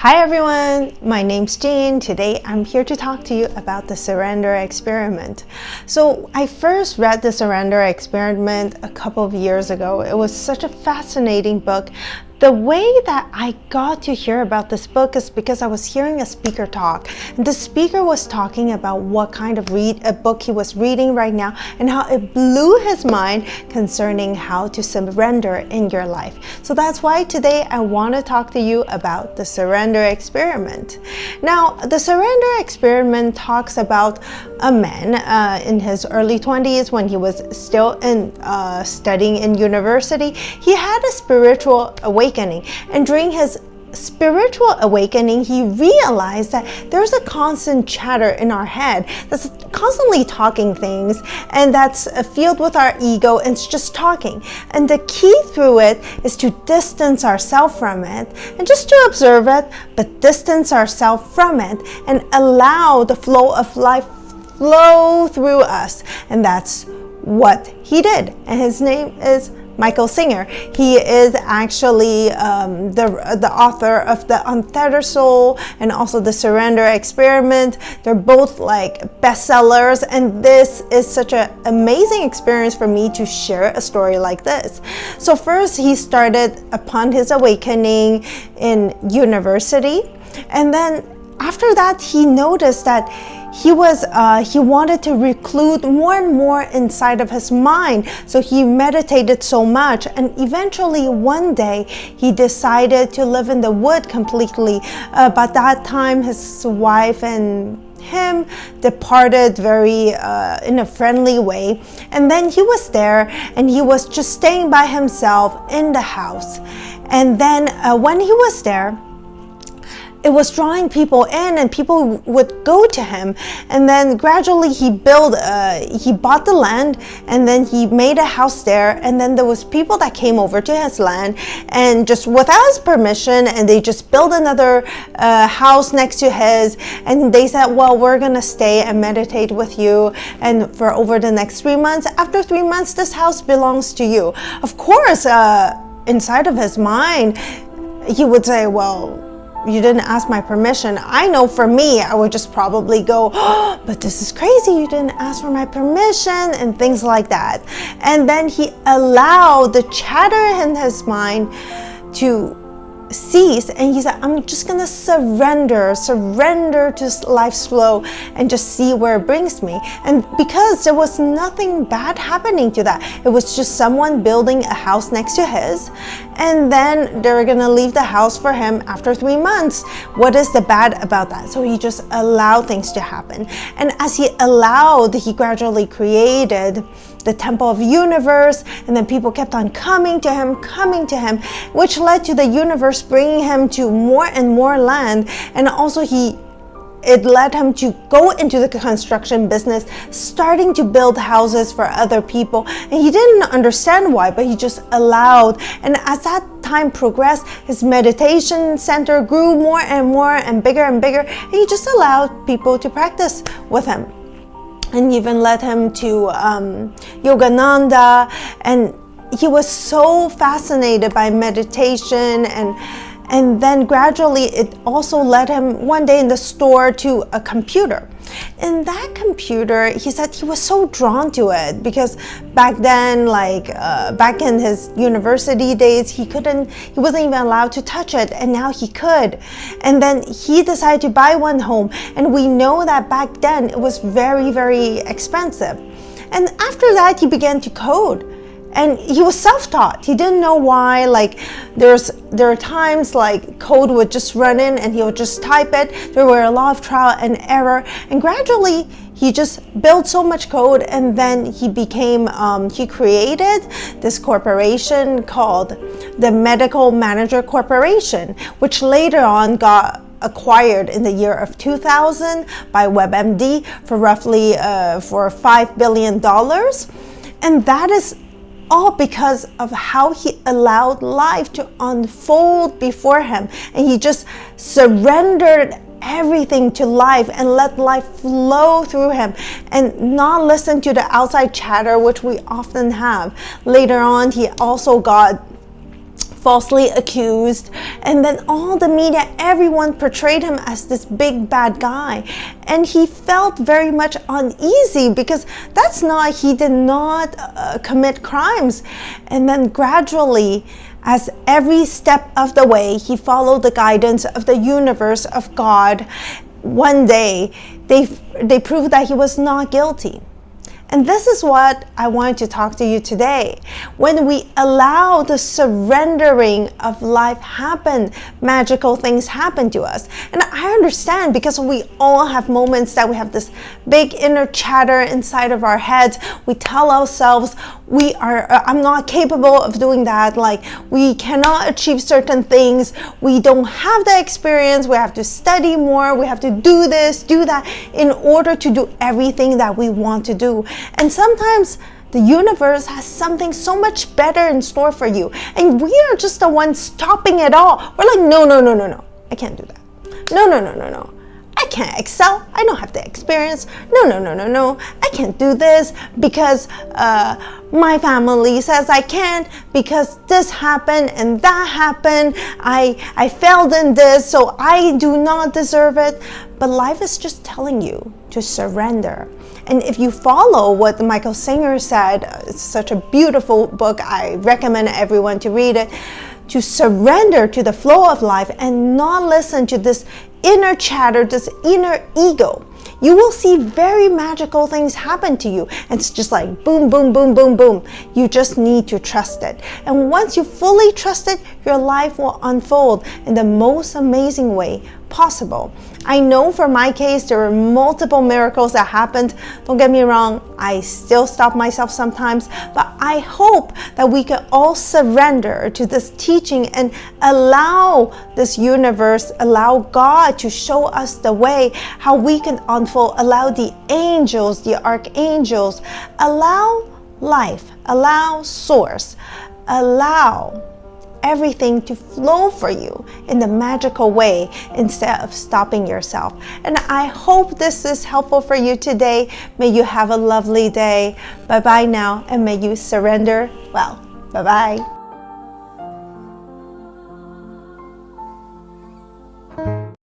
Hi everyone, my name's Jean. Today I'm here to talk to you about the surrender experiment. So I first read the surrender experiment a couple of years ago. It was such a fascinating book. The way that I got to hear about this book is because I was hearing a speaker talk, and the speaker was talking about what kind of book he was reading right now and how it blew his mind concerning how to surrender in your life. So that's why today I want to talk to you about the surrender experiment. Now, the surrender experiment talks about a man in his early 20s when he was still studying in university. He had a spiritual awakening, and during his spiritual awakening, he realized that there's a constant chatter in our head that's constantly talking things, and that's filled with our ego, and it's just talking. And the key through it is to distance ourselves from it and just to observe it, but distance ourselves from it and allow the flow of life flow through us. And that's what he did. And his name is Micheal Singer. He is actually the author of the Untethered Soul and also the Surrender Experiment. They're both like bestsellers, and this is such an amazing experience for me to share a story like this. So first, he started upon his awakening in university, and then after that, he noticed that he wanted to reclude more and more inside of his mind. So he meditated so much, and eventually one day he decided to live in the wood completely. By that time, his wife and him departed very in a friendly way, and then he was there and he was just staying by himself in the house. And then when he was there, it was drawing people in, and people would go to him. And then gradually he bought the land, and then he made a house there. And then there was people that came over to his land, and just without his permission, and they just built another house next to his. And they said, well, we're gonna stay and meditate with you, and for over the next 3 months. After 3 months, this house belongs to you. Of course, inside of his mind, he would say, well, you didn't ask my permission. I know for me, I would just probably go, oh, but this is crazy, you didn't ask for my permission, and things like that. And then he allowed the chatter in his mind to cease, and he said, I'm just gonna surrender to life's flow and just see where it brings me. And because there was nothing bad happening to that, it was just someone building a house next to his, and then they're gonna leave the house for him after 3 months. What is the bad about that? So he just allowed things to happen, and as he allowed, he gradually created the temple of universe, and then people kept on coming to him, which led to the universe bringing him to more and more land. And also it led him to go into the construction business, starting to build houses for other people. And he didn't understand why, but he just allowed. And as that time progressed, his meditation center grew more and more and bigger, and he just allowed people to practice with him, and even led him to Yogananda. And he was so fascinated by meditation, and then gradually it also led him one day in the store to a computer. In that computer, he said he was so drawn to it because back then, back in his university days, he wasn't even allowed to touch it, and now he could. And then he decided to buy one home, and we know that back then it was very, very expensive. And after that, he began to code. And he was self-taught. He didn't know why. There are times code would just run in and he would just type it. There were a lot of trial and error, and gradually he just built so much code, and then he created this corporation called the Medical Manager Corporation, which later on got acquired in the year of 2000 by WebMD for roughly for $5 billion. And that is all because of how he allowed life to unfold before him, and he just surrendered everything to life and let life flow through him and not listen to the outside chatter, which we often have. Later on, he also got falsely accused, and then all the media, everyone portrayed him as this big bad guy, and he felt very much uneasy because he did not commit crimes. And then gradually, as every step of the way he followed the guidance of the universe, of God, one day they proved that he was not guilty. And this is what I want to talk to you today. When we allow the surrendering of life happen, magical things happen to us. And I understand, because we all have moments that we have this big inner chatter inside of our heads. We tell ourselves I'm not capable of doing that. Like, we cannot achieve certain things. We don't have the experience. We have to study more. We have to do this, do that in order to do everything that we want to do. And sometimes the universe has something so much better in store for you, and we are just the ones stopping it all. We're like, no, I can't do that. No, I can't excel. I don't have the experience. No, I can't do this because my family says I can't, because this happened and that happened. I failed in this, so I do not deserve it. But life is just telling you to surrender. And if you follow what Micheal Singer said, it's such a beautiful book. I recommend everyone to read it. To surrender to the flow of life and not listen to this inner chatter, this inner ego, you will see very magical things happen to you. It's just like boom, boom, boom, boom, boom. You just need to trust it. And once you fully trust it, your life will unfold in the most amazing way possible. I know for my case, there were multiple miracles that happened. Don't get me wrong, I still stop myself sometimes, but I hope that we can all surrender to this teaching and allow this universe, allow God to show us the way, how we can unfold, allow the angels, the archangels, allow life, allow source, allow everything to flow for you in the magical way instead of stopping yourself. And I hope this is helpful for you today. May you have a lovely day. Bye-bye now, and may you surrender well. Bye-bye.